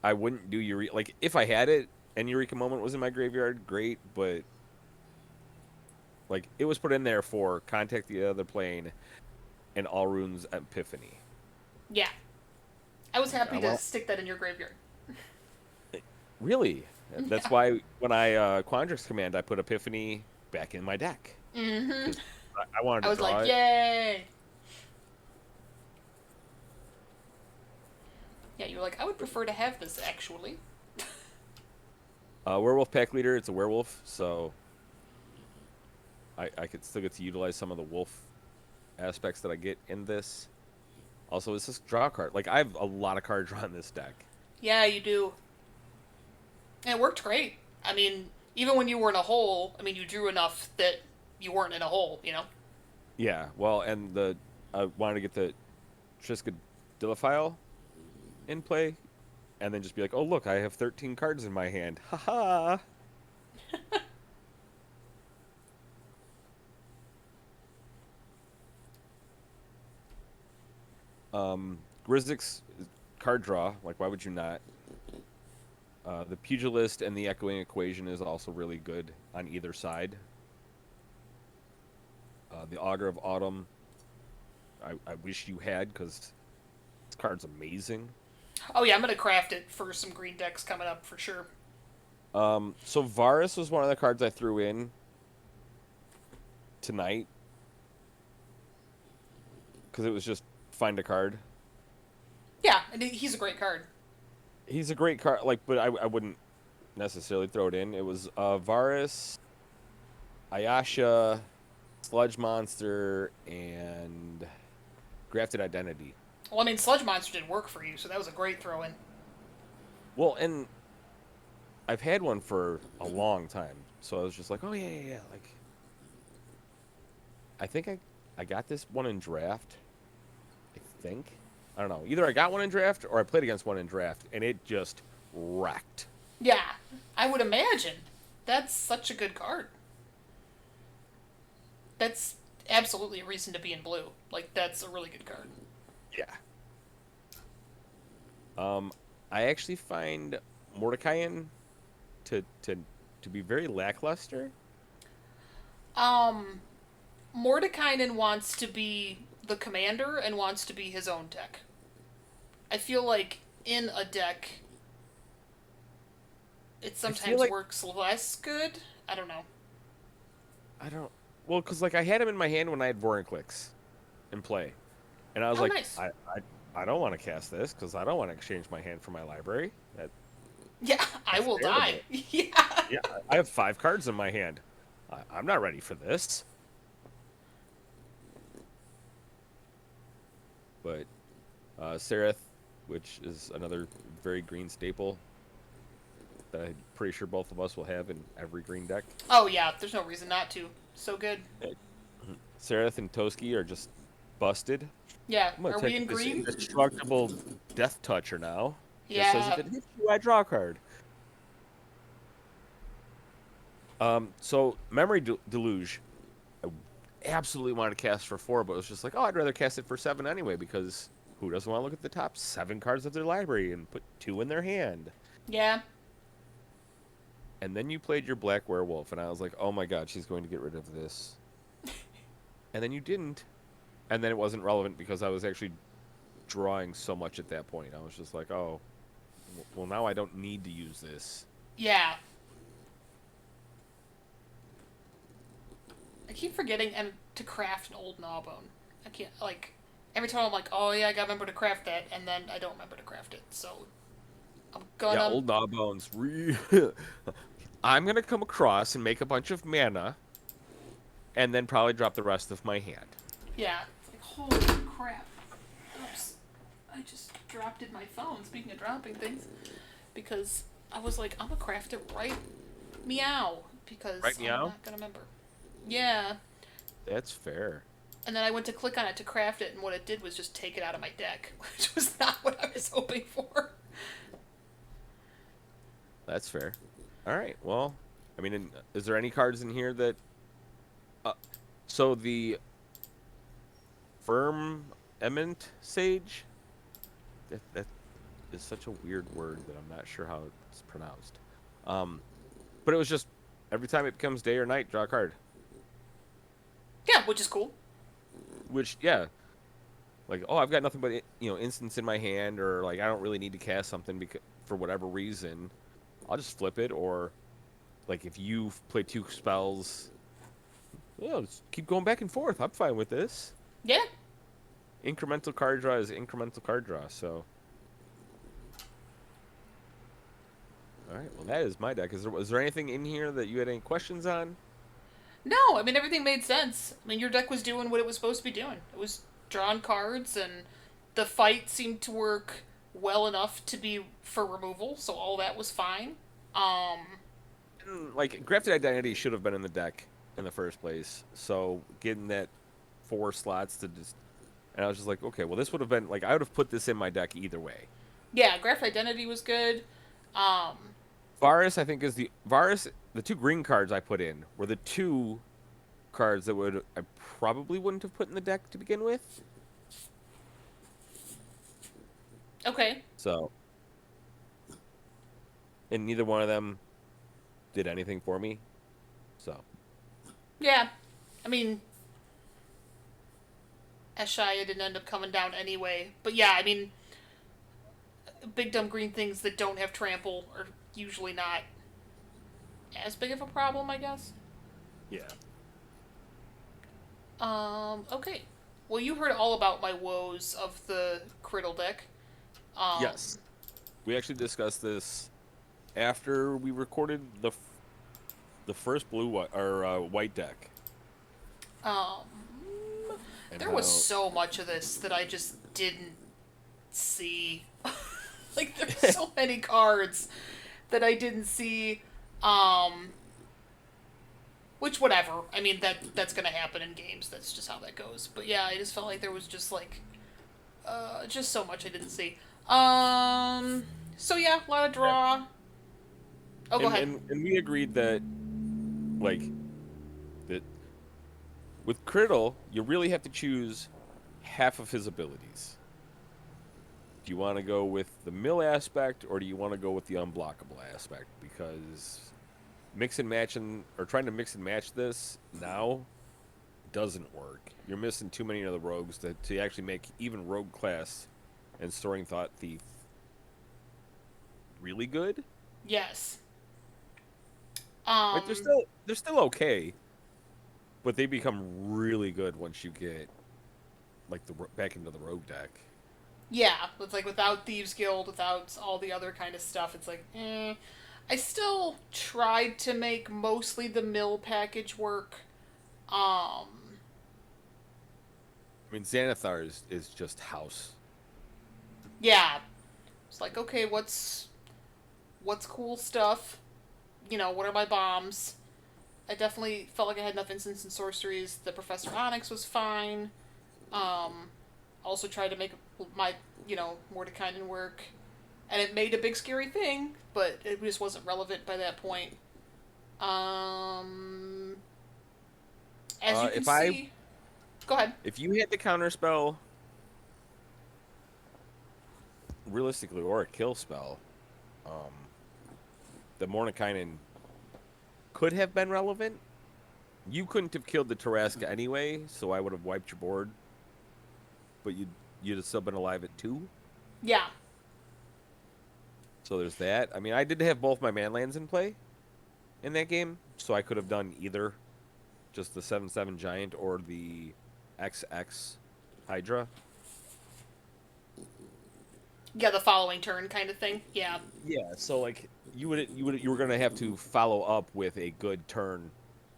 I wouldn't do Eureka. Like if I had it and Eureka Moment was in my graveyard, great, but like it was put in there for contact the other plane and all runes Epiphany. Yeah. I was Like I happy to want stick that in your graveyard. really. That's Yeah. why when I Quandrix Command, I put Epiphany back in my deck Mm-hmm. because I wanted I to was draw like, it. yay! Yeah, you were like, I would prefer to have this actually. Werewolf Pack Leader, it's a werewolf, so I could still get to utilize some of the wolf aspects that I get in this. Also, it's just draw card. Like I have a lot of card draw in this deck. Yeah, you do. And it worked great. I mean, even when you were in a hole, I mean, you drew enough that you weren't in a hole, you know? Yeah, well, and the I wanted to get the Triska Dilophile in play, and then just be like, oh look, I have 13 cards in my hand. Haha. Grizzix card draw. Like, why would you not? The Pugilist and the Echoing Equation is also really good on either side. The Augur of Autumn, I wish you had because this card's amazing. Oh, yeah, I'm going to craft it for some green decks coming up for sure. So Varus was one of the cards I threw in tonight because it was just find a card. Yeah, and he's a great card. He's a great card, like, but I wouldn't necessarily throw it in. It was Varus, Ayasha, Sludge Monster, and Grafted Identity. Well, I mean, Sludge Monster did work for you, so that was a great throw in. Well, and I've had one for a long time, so I was just like, oh yeah, yeah, yeah. Like, I think I got this one in draft. I think I don't know. Either I got one in draft or I played against one in draft, and it just wrecked. Yeah, I would imagine. That's such a good card. That's absolutely a reason to be in blue. Like, that's a really good card. Yeah. Um, I actually find Mordecaian to be very lackluster. Um, Mordekainen wants to be the commander and wants to be his own deck. I feel like in a deck, it I feel sometimes like works less good. I don't know. I don't. Well, because like I had him in my hand when I had Vorinclex in play, and I was Oh, like, nice. I don't want to cast this because I don't want to exchange my hand for my library. Yeah, I That's will die. terrible. Yeah. Yeah, I have 5 cards in my hand. I'm not ready for this. But Sereth, which is another very green staple that I'm pretty sure both of us will have in every green deck. Oh, yeah, there's no reason not to. So good. Uh, Sereth and Toski are just busted. Yeah, I'm gonna are we take in this green? indestructible Death Toucher now. Just says if Yeah. it hits you, I draw a card. So Memory Deluge, I absolutely wanted to cast for 4, but it was just like, oh, I'd rather cast it for 7 anyway because who doesn't want to look at the top 7 cards of their library and put 2 in their hand? Yeah. And then you played your Black Werewolf, and I was like, oh my god, she's going to get rid of this. And then you didn't. And then it wasn't relevant because I was actually drawing so much at that point. I was just like, oh, well, now I don't need to use this. Yeah. I keep forgetting and to craft an old Gnawbone. I can't, like, every time I'm like, oh yeah, I gotta remember to craft that, and then I don't remember to craft it. So I'm Yeah, gonna. old Gnawbones. I'm going to come across and make a bunch of mana and then probably drop the rest of my hand. Yeah. It's like, holy crap. Oops. I just dropped in my phone, speaking of dropping things, because I was like, I'm gonna craft it right meow, because Right, I'm meow? not gonna remember. Yeah. That's fair. And then I went to click on it to craft it, and what it did was just take it out of my deck, which was not what I was hoping for. That's fair. All right. Well, I mean, is there any cards in here that? Uh, so the Firm Eminent Sage. That is such a weird word that I'm not sure how it's pronounced. Um, but it was just every time it becomes day or night, draw a card. Yeah, which is cool. Which, yeah, like oh, I've got nothing but instants in my hand, or like I don't really need to cast something because for whatever reason, I'll just flip it. Or like if you play 2 spells, just keep going back and forth. I'm fine with this. Yeah. Incremental card draw is incremental card draw. So, all right. Well, that is my deck. Was there anything in here that you had any questions on? No, I mean, everything made sense. I mean, your deck was doing what it was supposed to be doing. It was drawing cards, and the fight seemed to work well enough to be for removal, so all that was fine. Um, Like Grafted Identity should have been in the deck in the first place. So getting that 4 slots to just, and I was just like, okay, well, this would have been like I would have put this in my deck either way. yeah, Graph Identity was good. Um, Varus, I think, is the Varus. The 2 green cards I put in were the 2 cards that I probably wouldn't have put in the deck to begin with. okay. So, and neither one of them did anything for me. So, Yeah. I mean, Eshaya didn't end up coming down anyway. But yeah, I mean, big dumb green things that don't have trample are usually not as big of a problem, I guess. yeah. Okay. Well, you heard all about my woes of the Criddle deck. Yes. We actually discussed this after we recorded the first white deck. Um, And there how was so much of this that I just didn't see. Like, there's so many cards that I didn't see. Um, which, whatever. I mean, that's gonna happen in games. That's just how that goes. But yeah, I just felt like there was just like, just so much I didn't see. So yeah, a lot of Yeah. draw. Oh, go ahead. And we agreed that like that with Criddle, you really have to choose half of his abilities. Do you want to go with the mill aspect or do you want to go with the unblockable aspect? Because mix and matching or trying to mix and match this now doesn't work. You're missing too many of the rogues to actually make even rogue class and storing thought thief really good. Yes. Like Um, they're still okay, but they become really good once you get like the back into the rogue deck. yeah, it's like without Thieves Guild, without all the other kind of stuff, it's like, I still tried to make mostly the mill package work. Um, I mean, Xanathar is just house. yeah, it's like, okay, what's cool stuff? You know, what are my bombs? I definitely felt like I had enough instants and sorceries. The Professor Onyx was fine. Um, also tried to make my, Mordekainen work. And it made a big scary thing, but it just wasn't relevant by that point. Um, as you can If I see, go ahead. if you hit the counter spell realistically or a kill spell, um, the Mordenkainen could have been relevant. You couldn't have killed the Tarrasque anyway, so I would have wiped your board, but you'd have still been alive at 2. Yeah, So there's that. I mean, I did have both my manlands in play in that game, so I could have done either just the 7/7 giant or the XX Hydra. yeah, the following turn kind of thing. Yeah, Yeah, so like you were gonna have to follow up with a good turn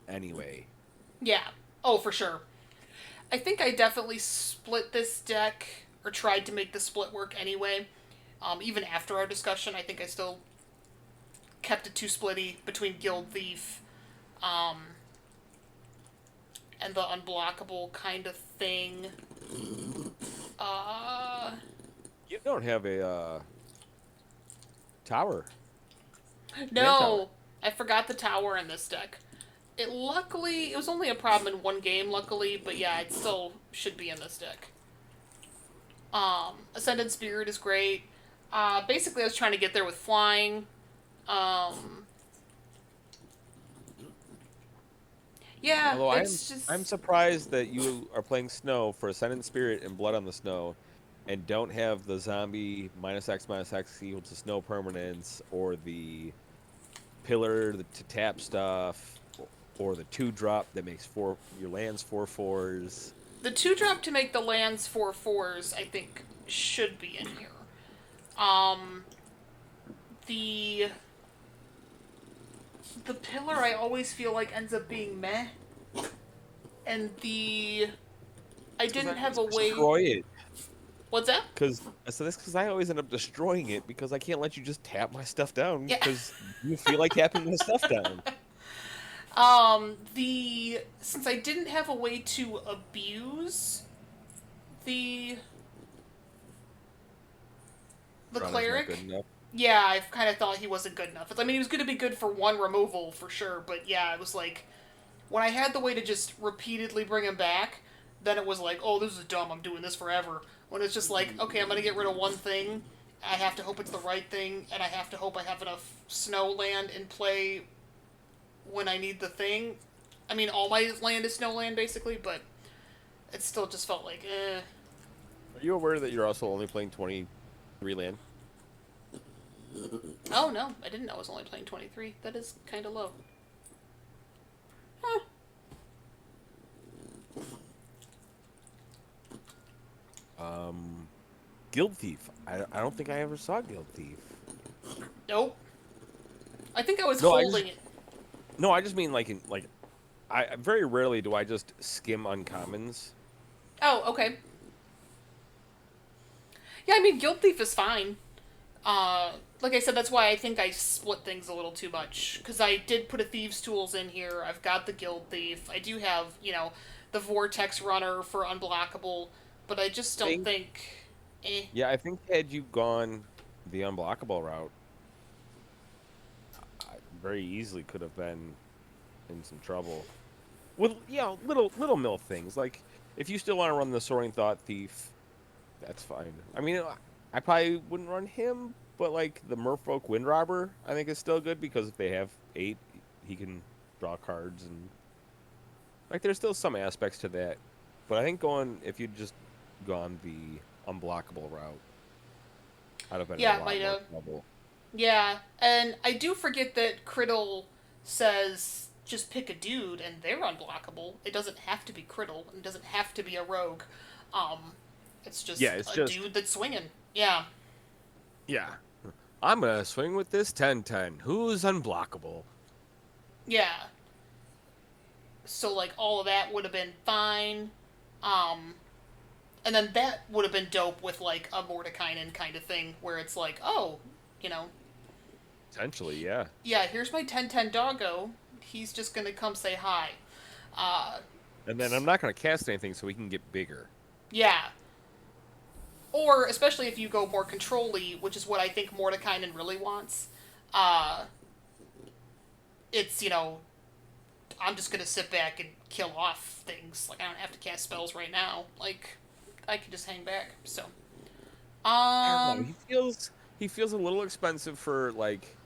anyway. yeah. Oh, for sure. I think I definitely split this deck, or tried to make the split work anyway. Even after our discussion, I think I still kept it too splitty between Guild Thief, um, and the unblockable kind of thing. Uh, You don't have a tower, command tower. no, I forgot the tower in this deck. It was only a problem in one game, luckily, but yeah, it still should be in this deck. Ascended Spirit is great. Basically, I was trying to get there with flying. Um, yeah, Although it's just I'm surprised that you are playing Snow for Ascendant Spirit and Blood on the Snow, and don't have the zombie -X equal to snow permanence or the pillar to tap stuff or the 2-drop that makes your lands 4/4s. the 2-drop to make the lands 4/4s. I think should be in here. Um, the the pillar I always feel like ends up being meh, and the I didn't have a way. Destroy it. What's that? Because so that's because I always end up destroying it because I can't let you just tap my stuff down Yeah. because you feel like tapping my stuff down. The since I didn't have a way to abuse the Rana's not good cleric. enough. Yeah, I kind of thought he wasn't good enough. I mean, he was going to be good for one removal for sure, but yeah, it was like when I had the way to just repeatedly bring him back, then it was like, oh, this is dumb. I'm doing this forever. When it's just like, okay, I'm going to get rid of one thing. I have to hope it's the right thing, and I have to hope I have enough snow land in play when I need the thing. I mean, all my land is snow land basically, but it still just felt like, eh. Are you aware that you're also only playing 23 land? Oh no, I didn't know I was only playing 23. That is kind of low. Huh. Guild Thief. I don't think I ever saw Guild Thief. Nope. I think I was No, holding it. no, I just mean like I very rarely do I just skim uncommons. Oh, okay. Yeah, I mean, Guild Thief is fine. Like I said, that's why I think I split things a little too much. Because I did put a Thieves' Tools in here. I've got the Guild Thief. I do have, the Vortex Runner for Unblockable. But I just don't think, think. Eh. yeah, I think had you gone the unblockable route, I very easily could have been in some trouble with little mill things like if you still want to run the Soaring Thought Thief, that's fine. I mean, I probably wouldn't run him, but like the Merfolk Wind Robber, I think is still good because if they have 8, he can draw cards and like there's still some aspects to that. But I think going if you'd just gone the unblockable route, I'd have been in a Yeah, lot might more have. trouble. Yeah, and I do forget that Criddle says just pick a dude and they're unblockable. It doesn't have to be Criddle, and it doesn't have to be a rogue. Um, it's Yeah, just it's a just dude that's swinging. Yeah, yeah. I'm gonna swing with this 10-10. Who's unblockable? yeah. So like all of that would have been fine. Um, and then that would have been dope with like a Mordekainen kind of thing where it's like, oh, you know, Potentially, yeah. yeah, here's my 10-10 doggo. He's just gonna come say hi. Uh, And then I'm not gonna cast anything so he can get bigger. yeah, or especially if you go more control-y, which is what I think Mordekainen really wants. Uh, it's I'm just gonna sit back and kill off things. Like I don't have to cast spells right now. Like I can just hang back. So, I don't know. um, He feels a little expensive for like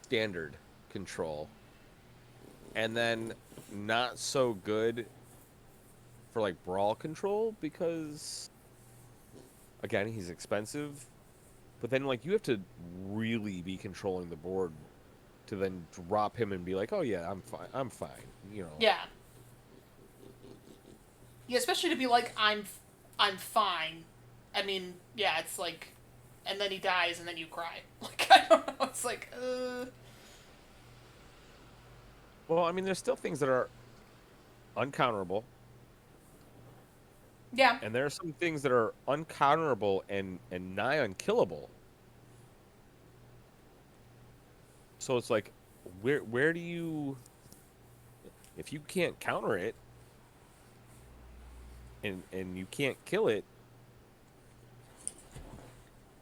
standard control, and then not so good for like brawl control because again he's expensive. But then like you have to really be controlling the board to then drop him and be like, oh yeah, I'm fine. I'm fine. You know. yeah, yeah. Especially to be like I'm fine. I mean, yeah, it's like, and then he dies, and then you cry. Like I don't know. It's like, Well, I mean, there's still things that are uncounterable, yeah, and there are some things that are uncounterable and nigh unkillable. So it's like, where do you if you can't counter it and you can't kill it,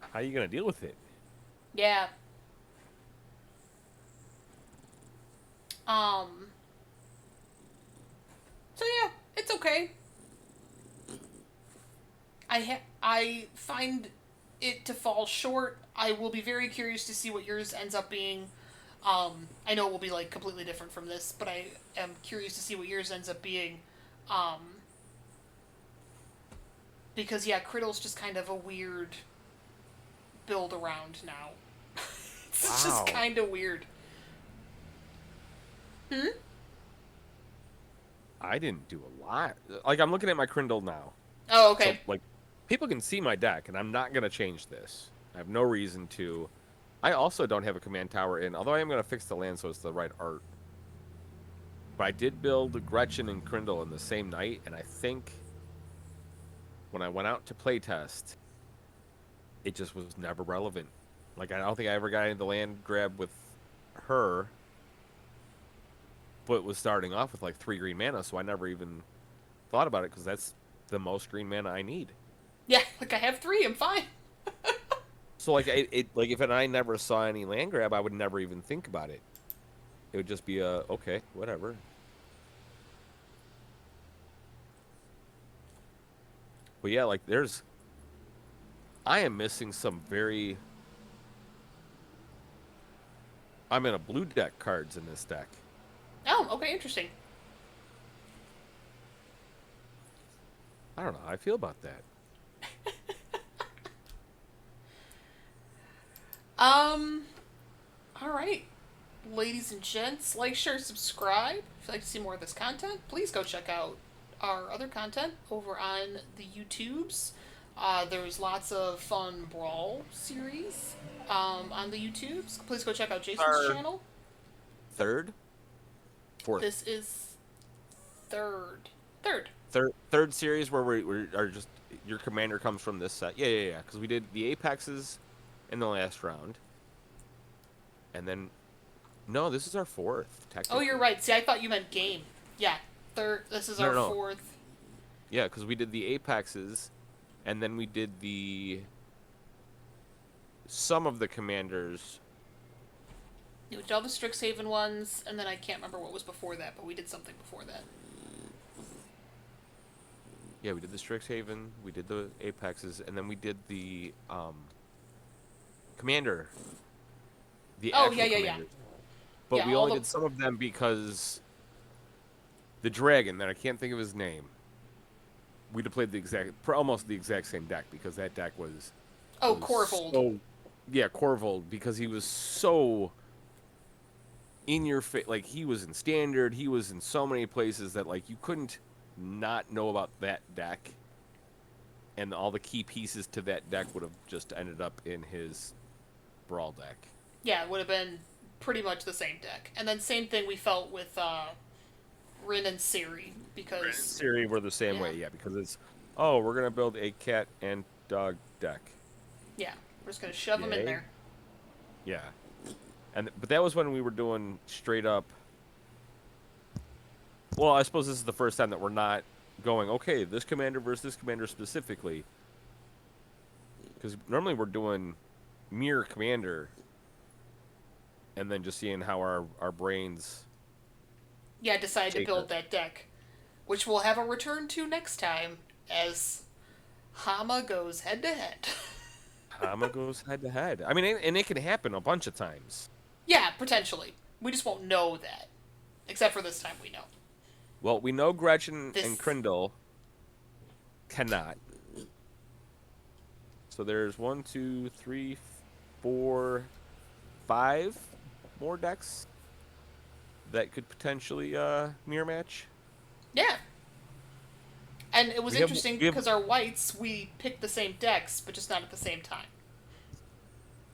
how are you gonna deal with it? yeah. Um. So yeah, it's okay. I find it to fall short. I will be very curious to see what yours ends up being. I know it will be like completely different from this, but I am curious to see what yours ends up being. Um, because yeah, Criddle's just kind of a weird build around now. It's just Wow. kind of weird. Hmm. I didn't do a lot. Like I'm looking at my Crindle now. Oh, So okay. like people can see my deck and I'm not gonna change this. I have no reason to. I also don't have a command tower in, although I am gonna fix the land so it's the right art. But I did build Gretchen and Crindle in the same night, and I think when I went out to playtest, it just was never relevant. Like I don't think I ever got into the land grab with her, but was starting off with like 3 green mana, so I never even thought about it because that's the most green mana I need. Yeah, like I have three. I'm fine. So like like if I never saw any land grab, I would never even think about it. It would just be a okay, whatever. But yeah, like I am missing some very. I'm in a blue deck cards in this deck. Oh, okay, interesting. I don't know how I feel about that. Um. All right. Ladies and gents, like, share, subscribe. If you'd like to see more of this content, please go check out our other content over on the YouTubes. There's lots of fun Brawl series on the YouTubes. Please go check out Jason's Our channel. third, fourth, This is third. Third. third series where we are just your commander comes from this set. Yeah. Because we did the apexes in the last round, and then no, this is our fourth Oh, you're technically. right. See, I thought you meant game. Yeah, third. This is our No. fourth. Yeah, because we did the apexes, and then we did the some of the commanders. We did all the Strixhaven ones, and then I can't remember what was before that, but we did something before that. Yeah, we did the Strixhaven, we did the apexes, and then we did the commander, the Oh, yeah, actual yeah, yeah. commanders. But Yeah, we all only the. did some of them because the dragon that I can't think of his name. We'd have played almost the exact same deck because that deck Oh, was Corvold. so yeah, Corvold, because he was so in your face. Like, he was in standard, he was in so many places that like you couldn't not know about that deck, and all the key pieces to that deck would have just ended up in his brawl deck. Yeah, it would have been pretty much the same deck. And then same thing we felt with Rin and Siri, Ren and because. Siri were the same Yeah. way, yeah, because it's, oh, we're gonna build a cat and dog deck. Yeah, we're just gonna shove them in Yay. there. Yeah. But that was when we were doing straight up. Well, I suppose this is the first time that we're not going, okay, this commander versus this commander specifically, because normally we're doing mirror commander, and then just seeing how our brains Yeah, decide to take build us. that deck, which we'll have a return to next time as Hama goes head to head. Hama goes head to head. I mean, and it can happen a bunch of times. Yeah, potentially. We just won't know that. Except for this time we know. Well, we know Gretchen and This. Krindle cannot. So there's one, two, three, four, five more decks that could potentially mirror match. Yeah. And it was We have interesting we have because our whites, we picked the same decks, but just not at the same time.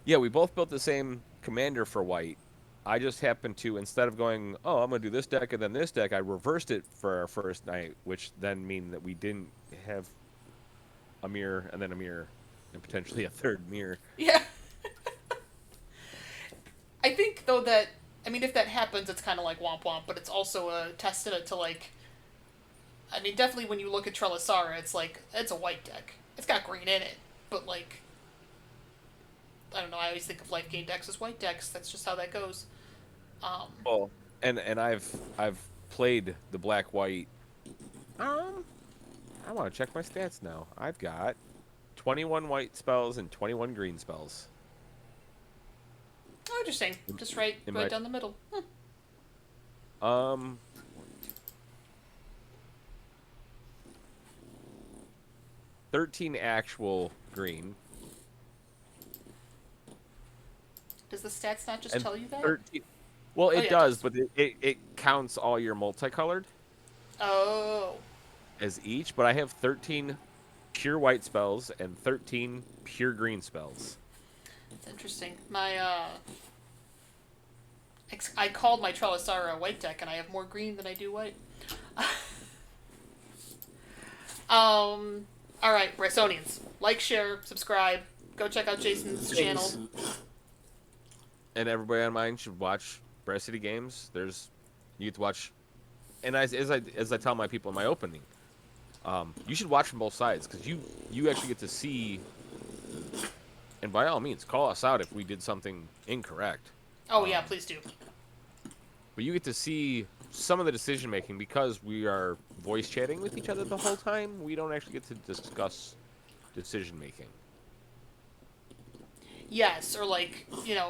yeah, we both built the same commander for white. I just happened to, instead of going, oh, I'm gonna do this deck and then this deck, I reversed it for our first night, which then mean that we didn't have a mirror and then a mirror and potentially a third mirror. Yeah. I think, though, that. I mean, if that happens, it's kind of like Womp Womp, but it's also a testament to, like. I mean, definitely when you look at Trellisara, it's like. It's a white deck. It's got green in it, but, like. I don't know, I always think of life gain decks as white decks. That's just how that goes. Um, Well, and I've played the black white. Um, I want to check my stats now. I've got 21 white spells and 21 green spells oh, interesting. in, Just right, in right my down the middle. 13 actual green Does the stats not just and tell you that? 13. Well, Oh it yeah, it does, does. but it counts all your multicolored Oh, as each. But I have 13 pure white spells and 13 pure green spells. that's interesting. I called my Trellisara a white deck, and I have more green than I do white. All right, Rysonians, like, share, subscribe. Go check out Jason's channel. Thanks. And everybody on mine should watch Brass City Games. You get to watch, and as I tell my people in my opening, you should watch from both sides because you actually get to see, and by all means, call us out if we did something incorrect. Oh yeah, Um, please do. but you get to see some of the decision making because we are voice chatting with each other the whole time. We don't actually get to discuss decision making. Yes, or like,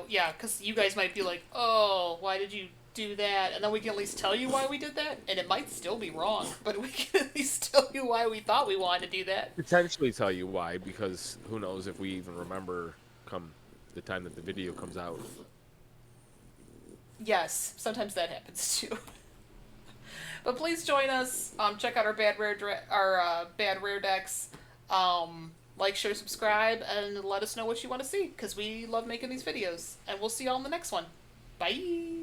yeah, because you guys might be like, oh, why did you do that? And then we can at least tell you why we did that. And it might still be wrong, but we can at least tell you why we thought we wanted to do that. Potentially tell you why, because who knows if we even remember come the time that the video comes out. Yes, sometimes that happens too. But please join us. Check out our bad rare decks. Like, share, subscribe, and let us know what you want to see because we love making these videos. And we'll see you all in the next one. Bye.